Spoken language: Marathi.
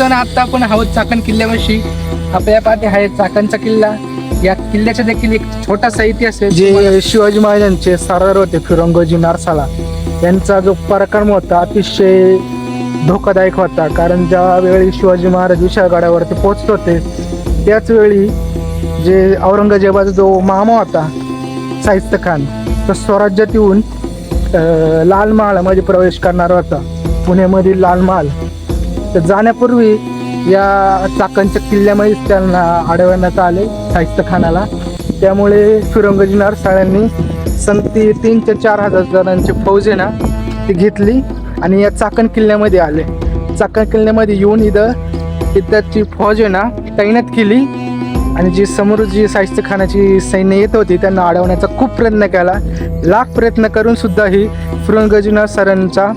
मित्रांनो आता आपण आहोत चाकण किल्ल्यापाशी. आपल्या पाठी आहे चाकणचा किल्ला. या किल्ल्याचा देखील एक छोटासा इतिहास आहे. जे शिवाजी महाराजांचे सरदार होते फिरंगोजी नारसाळा यांचा जो पराक्रम होता अतिशय धोकादायक होता. कारण ज्यावेळी शिवाजी महाराज विशाळगडावरती पोहोचत होते त्याच वेळी जे औरंगजेबाचा जो मामा होता शाहिस्ते खान तो स्वराज्यात येऊन लाल महालामध्ये प्रवेश करणार होता, पुण्यामधील लाल महाल. तर जाण्यापूर्वी या चाकणच्या किल्ल्यामध्येच त्यांना अडवण्यात आले शाहिस्ते खानाला. त्यामुळे फिरंगोजी नारसाळ्यांनी संगती 3 ते 4 हजार जणांची फौज आहे ना ती घेतली आणि या चाकण किल्ल्यामध्ये आले. चाकण किल्ल्यामध्ये येऊन इथं फौज आहे ना तैनात केली आणि जी समोर जी शाहिस्ते खानाची सैन्य येत होती त्यांना अडवण्याचा खूप प्रयत्न केला. लाख प्रयत्न करून सुद्धा ही फिरंगोजी नारसाळ्यांचा